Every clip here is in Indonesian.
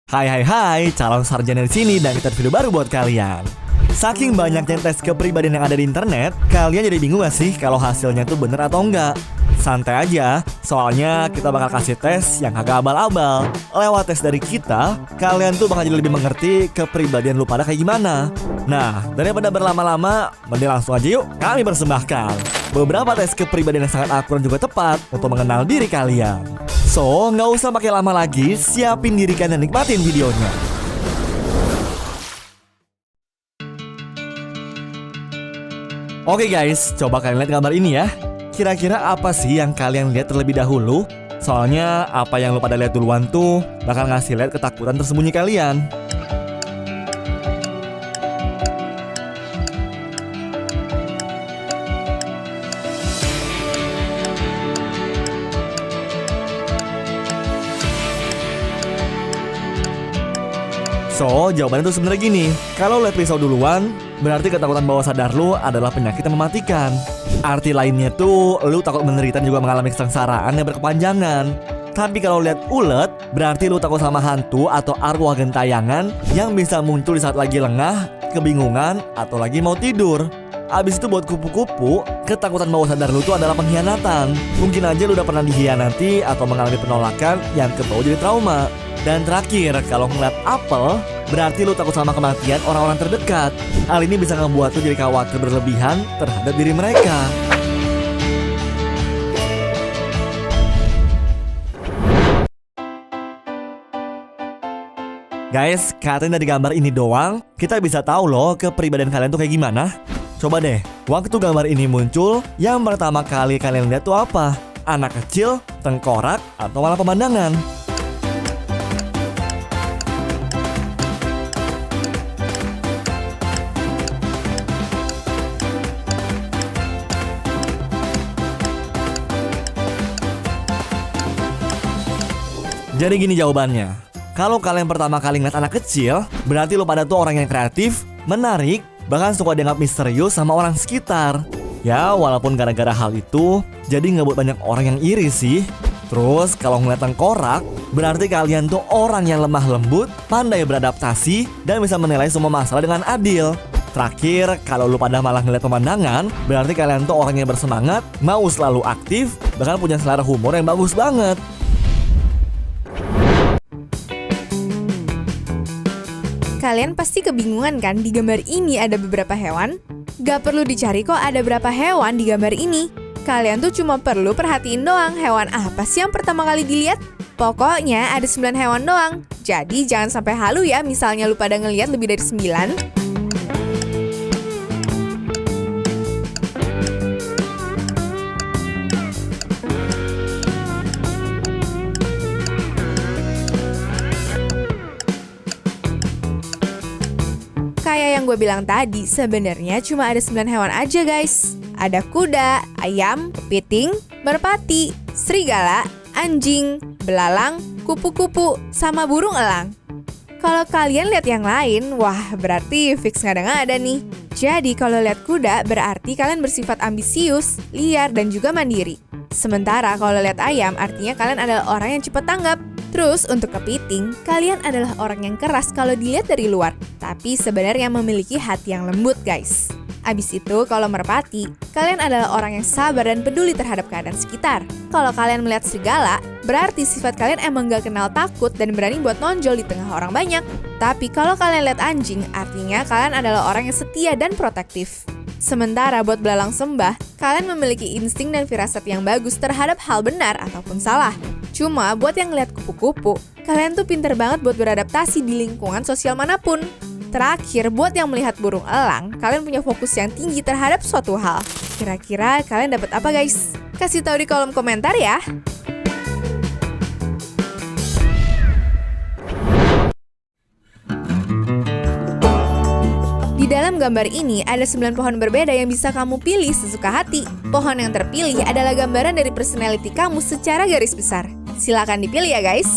Hai, calon sarjana di sini dan kita ada video baru buat kalian. Saking banyaknya tes kepribadian yang ada di internet, kalian jadi bingung gak sih kalau hasilnya itu bener atau enggak? Santai aja, soalnya kita bakal kasih tes yang agak abal-abal. Lewat tes dari kita, kalian tuh bakal jadi lebih mengerti kepribadian lu pada kayak gimana. Nah, daripada berlama-lama, mending langsung aja yuk kami persembahkan beberapa tes kepribadian yang sangat akurat juga tepat untuk mengenal diri kalian. So, nggak usah pakai lama lagi, siapin diri kalian dan nikmatin videonya. Oke guys, coba kalian lihat gambar ini ya. Kira-kira apa sih yang kalian lihat terlebih dahulu? Soalnya apa yang lu pada lihat duluan tuh bakal ngasih lihat ketakutan tersembunyi kalian. So, jawabannya tuh sebenarnya gini. Kalau lihat pisau duluan, berarti ketakutan bawah sadar lu adalah penyakit yang mematikan. Arti lainnya tuh, lu takut menderita dan juga mengalami kesengsaraan yang berkepanjangan. Tapi kalau lihat ulet, berarti lu takut sama hantu atau arwah gentayangan yang bisa muncul di saat lagi lengah, kebingungan, atau lagi mau tidur. Abis itu buat kupu-kupu, ketakutan bawah sadar lu tuh adalah pengkhianatan. Mungkin aja lu udah pernah dikhianati atau mengalami penolakan yang kebawa jadi trauma. Dan terakhir, kalau ngeliat apel, berarti lu takut sama kematian orang-orang terdekat. Hal ini bisa ngebuat lu jadi khawatir berlebihan terhadap diri mereka. Guys, katanya dari gambar ini doang, kita bisa tahu loh kepribadian kalian tuh kayak gimana. Coba deh, waktu gambar ini muncul, yang pertama kali kalian lihat tuh apa? Anak kecil, tengkorak, atau malah pemandangan? Jadi gini jawabannya. Kalau kalian pertama kali ngeliat anak kecil, berarti lo pada tuh orang yang kreatif, menarik, bahkan suka dianggap misterius sama orang sekitar. Ya, walaupun gara-gara hal itu, jadi ngebuat banyak orang yang iri sih. Terus kalau ngeliat tengkorak, berarti kalian tuh orang yang lemah lembut, pandai beradaptasi, dan bisa menilai semua masalah dengan adil. Terakhir, kalau lu pada malah ngeliat pemandangan, berarti kalian tuh orang yang bersemangat, mau selalu aktif, bahkan punya selera humor yang bagus banget. Kalian pasti kebingungan kan, di gambar ini ada beberapa hewan? Gak perlu dicari kok ada berapa hewan di gambar ini. Kalian tuh cuma perlu perhatiin doang hewan apa sih yang pertama kali dilihat. Pokoknya ada 9 hewan doang. Jadi jangan sampai halu ya misalnya lu pada ngelihat lebih dari 9. Kayak yang gue bilang tadi, sebenarnya cuma ada 9 hewan aja guys. Ada kuda, ayam, kepiting, merpati, serigala, anjing, belalang, kupu-kupu, sama burung elang. Kalau kalian lihat yang lain, wah berarti fix ngada-ngada nih. Jadi kalau lihat kuda berarti kalian bersifat ambisius, liar, dan juga mandiri. Sementara kalau lihat ayam artinya kalian adalah orang yang cepat tanggap. Terus untuk kepiting, kalian adalah orang yang keras kalau dilihat dari luar, tapi sebenarnya memiliki hati yang lembut guys. Abis itu kalau merpati, kalian adalah orang yang sabar dan peduli terhadap keadaan sekitar. Kalau kalian melihat serigala, berarti sifat kalian emang gak kenal takut dan berani buat nonjol di tengah orang banyak. Tapi kalau kalian lihat anjing, artinya kalian adalah orang yang setia dan protektif. Sementara buat belalang sembah, kalian memiliki insting dan firasat yang bagus terhadap hal benar ataupun salah. Cuma buat yang ngeliat kupu-kupu, kalian tuh pinter banget buat beradaptasi di lingkungan sosial manapun. Terakhir, buat yang melihat burung elang, kalian punya fokus yang tinggi terhadap suatu hal. Kira-kira kalian dapat apa guys? Kasih tahu di kolom komentar ya. Di dalam gambar ini ada 9 pohon berbeda yang bisa kamu pilih sesuka hati. Pohon yang terpilih adalah gambaran dari personality kamu secara garis besar. Silakan dipilih ya guys.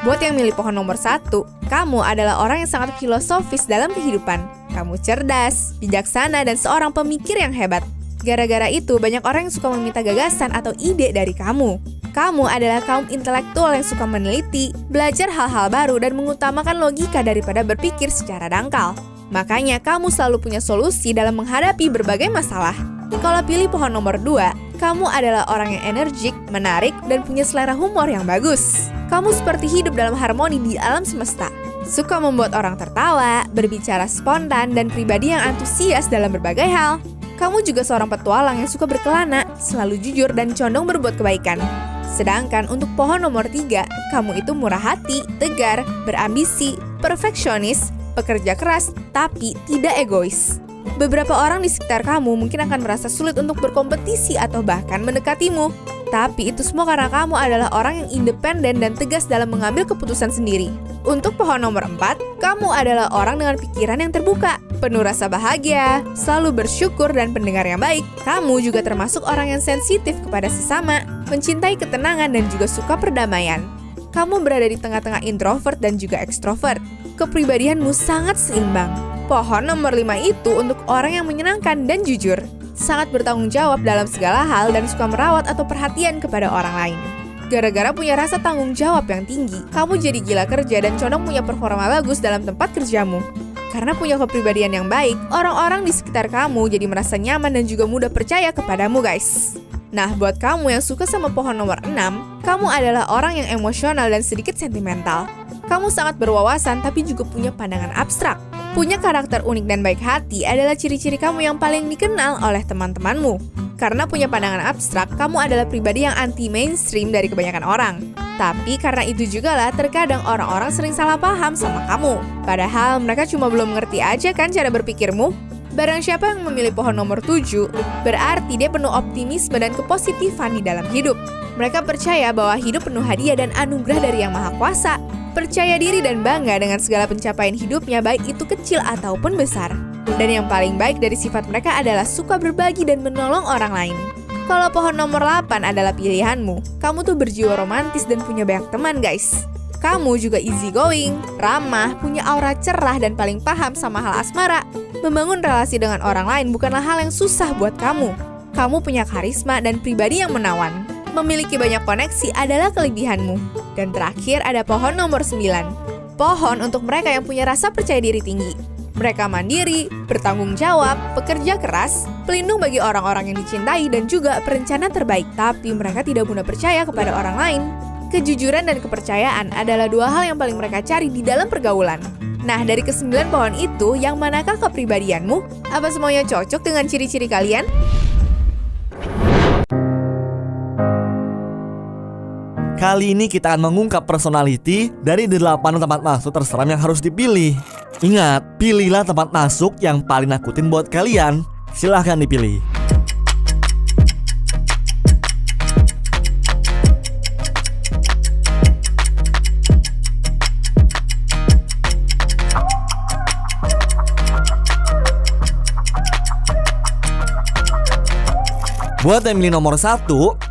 Buat yang milih pohon nomor 1, kamu adalah orang yang sangat filosofis dalam kehidupan. Kamu cerdas, bijaksana, dan seorang pemikir yang hebat. Gara-gara itu, banyak orang yang suka meminta gagasan atau ide dari kamu. Kamu adalah kaum intelektual yang suka meneliti, belajar hal-hal baru, dan mengutamakan logika daripada berpikir secara dangkal. Makanya, kamu selalu punya solusi dalam menghadapi berbagai masalah. Kalau pilih pohon nomor 2, kamu adalah orang yang energik, menarik, dan punya selera humor yang bagus. Kamu seperti hidup dalam harmoni di alam semesta. Suka membuat orang tertawa, berbicara spontan, dan pribadi yang antusias dalam berbagai hal. Kamu juga seorang petualang yang suka berkelana, selalu jujur dan condong berbuat kebaikan. Sedangkan untuk pohon nomor 3, kamu itu murah hati, tegar, berambisi, perfeksionis, pekerja keras, tapi tidak egois. Beberapa orang di sekitar kamu mungkin akan merasa sulit untuk berkompetisi atau bahkan mendekatimu. Tapi itu semua karena kamu adalah orang yang independen dan tegas dalam mengambil keputusan sendiri. Untuk pohon nomor 4, kamu adalah orang dengan pikiran yang terbuka, penuh rasa bahagia, selalu bersyukur dan pendengar yang baik. Kamu juga termasuk orang yang sensitif kepada sesama, mencintai ketenangan dan juga suka perdamaian. Kamu berada di tengah-tengah introvert dan juga ekstrovert. Kepribadianmu sangat seimbang. Pohon nomor 5 itu untuk orang yang menyenangkan dan jujur. Sangat bertanggung jawab dalam segala hal dan suka merawat atau perhatian kepada orang lain. Gara-gara punya rasa tanggung jawab yang tinggi, kamu jadi gila kerja dan condong punya performa bagus dalam tempat kerjamu. Karena punya kepribadian yang baik, orang-orang di sekitar kamu jadi merasa nyaman dan juga mudah percaya kepadamu guys. Nah, buat kamu yang suka sama pohon nomor 6, kamu adalah orang yang emosional dan sedikit sentimental. Kamu sangat berwawasan tapi juga punya pandangan abstrak. Punya karakter unik dan baik hati adalah ciri-ciri kamu yang paling dikenal oleh teman-temanmu. Karena punya pandangan abstrak, kamu adalah pribadi yang anti-mainstream dari kebanyakan orang. Tapi karena itu juga lah terkadang orang-orang sering salah paham sama kamu. Padahal mereka cuma belum ngerti aja kan cara berpikirmu. Barang siapa yang memilih pohon nomor 7, berarti dia penuh optimisme dan kepositifan di dalam hidup. Mereka percaya bahwa hidup penuh hadiah dan anugerah dari Yang Maha Kuasa. Percaya diri dan bangga dengan segala pencapaian hidupnya, baik itu kecil ataupun besar. Dan yang paling baik dari sifat mereka adalah suka berbagi dan menolong orang lain. Kalau pohon nomor 8 adalah pilihanmu, kamu tuh berjiwa romantis dan punya banyak teman guys. Kamu juga easy going, ramah, punya aura cerah dan paling paham sama hal asmara. Membangun relasi dengan orang lain bukanlah hal yang susah buat kamu. Kamu punya karisma dan pribadi yang menawan. Memiliki banyak koneksi adalah kelebihanmu. Dan terakhir ada pohon nomor 9. Pohon untuk mereka yang punya rasa percaya diri tinggi. Mereka mandiri, bertanggung jawab, pekerja keras, pelindung bagi orang-orang yang dicintai dan juga perencana terbaik. Tapi mereka tidak mudah percaya kepada orang lain. Kejujuran dan kepercayaan adalah dua hal yang paling mereka cari di dalam pergaulan. Nah, dari ke-9 pohon itu, yang manakah kepribadianmu? Apa semuanya cocok dengan ciri-ciri kalian? Kali ini kita akan mengungkap personality dari 8 tempat masuk terseram yang harus dipilih. Ingat, pilihlah tempat masuk yang paling nakutin buat kalian. Silahkan dipilih. Buat yang milih nomor 1,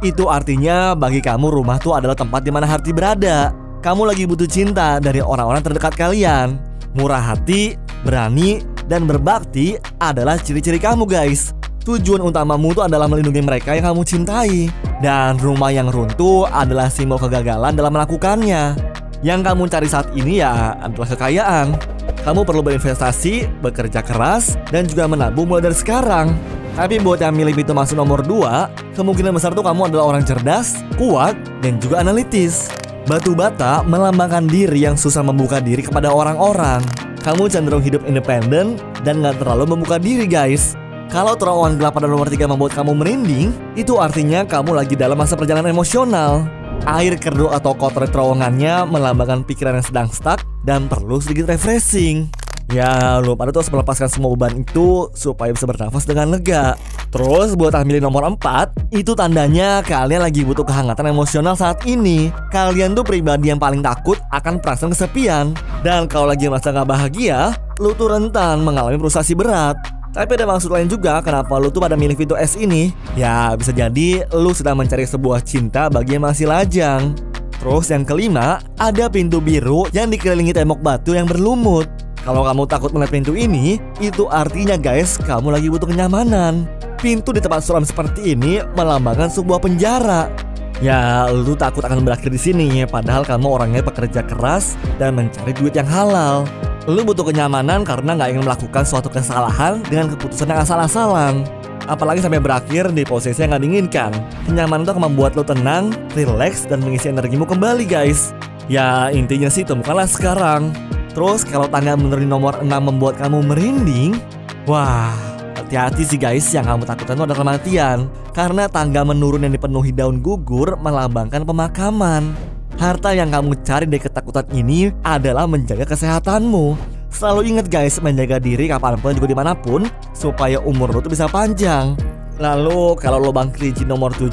itu artinya bagi kamu rumah tuh adalah tempat di mana hati berada. Kamu lagi butuh cinta dari orang-orang terdekat kalian. Murah hati, berani, dan berbakti adalah ciri-ciri kamu guys. Tujuan utamamu tuh adalah melindungi mereka yang kamu cintai. Dan rumah yang runtuh adalah simbol kegagalan dalam melakukannya. Yang kamu cari saat ini ya adalah kekayaan. Kamu perlu berinvestasi, bekerja keras, dan juga menabung mulai dari sekarang. Tapi buat yang milih pintu masuk nomor 2, kemungkinan besar tuh kamu adalah orang cerdas, kuat, dan juga analitis. Batu bata melambangkan diri yang susah membuka diri kepada orang-orang. Kamu cenderung hidup independen dan gak terlalu membuka diri guys. Kalau terowongan gelap pada nomor 3 membuat kamu merinding, itu artinya kamu lagi dalam masa perjalanan emosional. Air keruh atau kotor terowongannya melambangkan pikiran yang sedang stuck dan perlu sedikit refreshing. Ya, lu pada tuh harus melepaskan semua beban itu supaya bisa bernafas dengan lega. Terus buat yang milih nomor 4, itu tandanya kalian lagi butuh kehangatan emosional saat ini. Kalian tuh pribadi yang paling takut akan perasaan kesepian. Dan kalau lagi merasa gak bahagia, lu tuh rentan mengalami frustasi berat. Tapi ada maksud lain juga kenapa lu tuh pada milih pintu S ini. Ya, bisa jadi lu sedang mencari sebuah cinta bagi yang masih lajang. Terus yang kelima, ada pintu biru yang dikelilingi tembok batu yang berlumut. Kalau kamu takut melihat pintu ini, itu artinya guys, kamu lagi butuh kenyamanan. Pintu di tempat suram seperti ini melambangkan sebuah penjara. Ya, lu takut akan berakhir di sini, padahal kamu orangnya pekerja keras dan mencari duit yang halal. Lu butuh kenyamanan karena nggak ingin melakukan suatu kesalahan dengan keputusan yang asal-asalan. Apalagi sampai berakhir di posisi yang nggak diinginkan. Kenyamanan itu akan membuat lu tenang, rileks, dan mengisi energimu kembali guys. Ya, intinya sih temukanlah sekarang. Terus kalau tangga menurun nomor 6 membuat kamu merinding, wah, hati-hati sih guys, yang kamu takutkan itu adalah kematian. Karena tangga menurun yang dipenuhi daun gugur melambangkan pemakaman. Harta yang kamu cari dari ketakutan ini adalah menjaga kesehatanmu. Selalu ingat guys, menjaga diri kapanpun juga dimanapun, supaya umur lo tuh bisa panjang. Lalu kalau lubang kelinci nomor 7,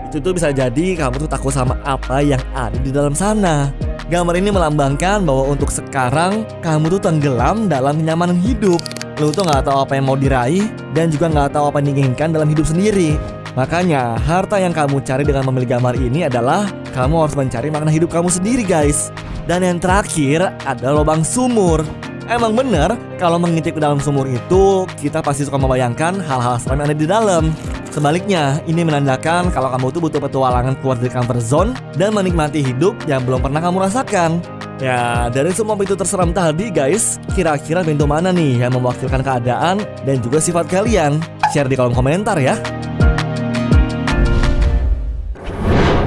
itu tuh bisa jadi kamu tuh takut sama apa yang ada di dalam sana. Gambar ini melambangkan bahwa untuk sekarang kamu tuh tenggelam dalam kenyamanan hidup. Lu tuh gak tahu apa yang mau diraih dan juga gak tahu apa yang diinginkan dalam hidup sendiri. Makanya harta yang kamu cari dengan memilih gambar ini adalah kamu harus mencari makna hidup kamu sendiri guys. Dan yang terakhir adalah lubang sumur. Emang bener kalau mengintip ke dalam sumur itu kita pasti suka membayangkan hal-hal seram yang ada di dalam. Sebaliknya, ini menandakan kalau kamu tuh butuh petualangan keluar dari comfort zone dan menikmati hidup yang belum pernah kamu rasakan. Ya, dari semua pintu terseram tadi guys, kira-kira pintu mana nih yang mewakilkan keadaan dan juga sifat kalian? Share di kolom komentar ya.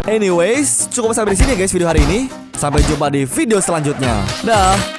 Anyways, cukup sampai di sini ya guys video hari ini. Sampai jumpa di video selanjutnya. Dah.